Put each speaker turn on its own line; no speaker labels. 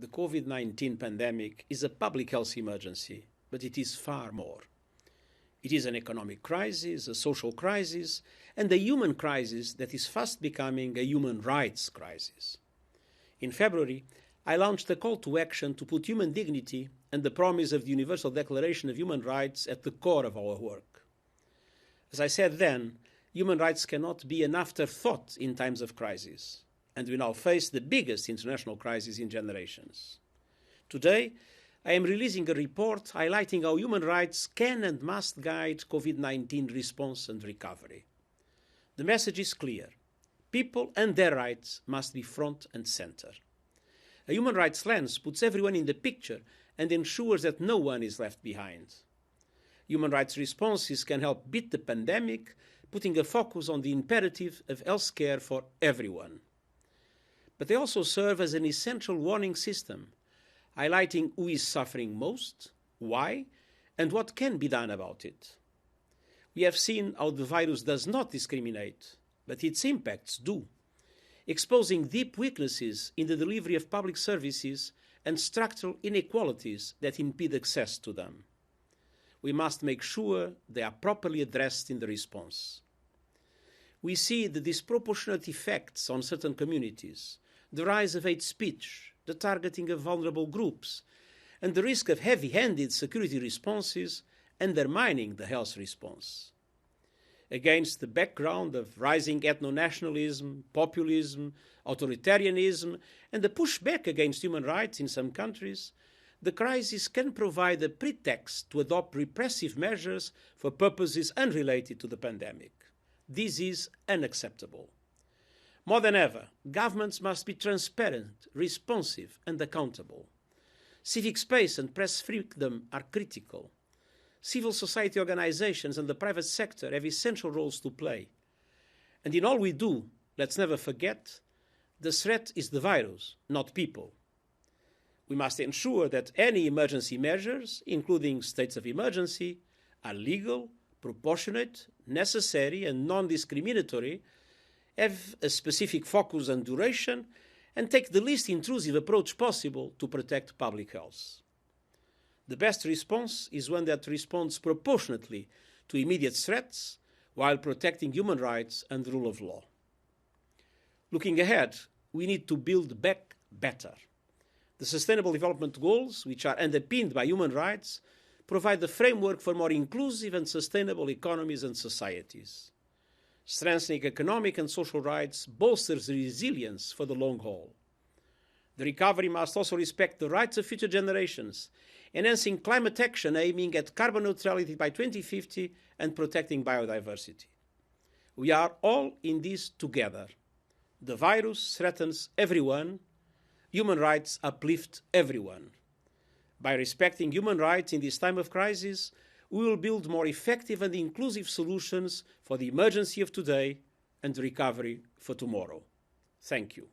The COVID-19 pandemic is a public health emergency, but it is far more. It is an economic crisis, a social crisis, and a human crisis that is fast becoming a human rights crisis. In February, I launched a call to action to put human dignity and the promise of the Universal Declaration of Human Rights at the core of our work. As I said then, human rights cannot be an afterthought in times of crisis, and we now face the biggest international crisis in generations. Today, I am releasing a report highlighting how human rights can and must guide COVID-19 response and recovery. The message is clear. People and their rights must be front and center. A human rights lens puts everyone in the picture and ensures that no one is left behind. Human rights responses can help beat the pandemic, putting a focus on the imperative of health care for everyone. But they also serve as an essential warning system, highlighting who is suffering most, why, and what can be done about it. We have seen how the virus does not discriminate, but its impacts do, exposing deep weaknesses in the delivery of public services and structural inequalities that impede access to them. We must make sure they are properly addressed in the response. We see the disproportionate effects on certain communities, the rise of hate speech, the targeting of vulnerable groups, and the risk of heavy-handed security responses undermining the health response. Against the background of rising ethno-nationalism, populism, authoritarianism, and the pushback against human rights in some countries, the crisis can provide a pretext to adopt repressive measures for purposes unrelated to the pandemic. This is unacceptable. More than ever, governments must be transparent, responsive, and accountable. Civic space and press freedom are critical. Civil society organizations and the private sector have essential roles to play. And in all we do, let's never forget, the threat is the virus, not people. We must ensure that any emergency measures, including states of emergency, are legal, proportionate, necessary, and non-discriminatory, have a specific focus and duration, and take the least intrusive approach possible to protect public health. The best response is one that responds proportionately to immediate threats while protecting human rights and the rule of law. Looking ahead, we need to build back better. The Sustainable Development Goals, which are underpinned by human rights, provide the framework for more inclusive and sustainable economies and societies. Strengthening economic and social rights bolsters resilience for the long haul. The recovery must also respect the rights of future generations, enhancing climate action aiming at carbon neutrality by 2050 and protecting biodiversity. We are all in this together. The virus threatens everyone. Human rights uplift everyone. By respecting human rights in this time of crisis, we will build more effective and inclusive solutions for the emergency of today and the recovery for tomorrow. Thank you.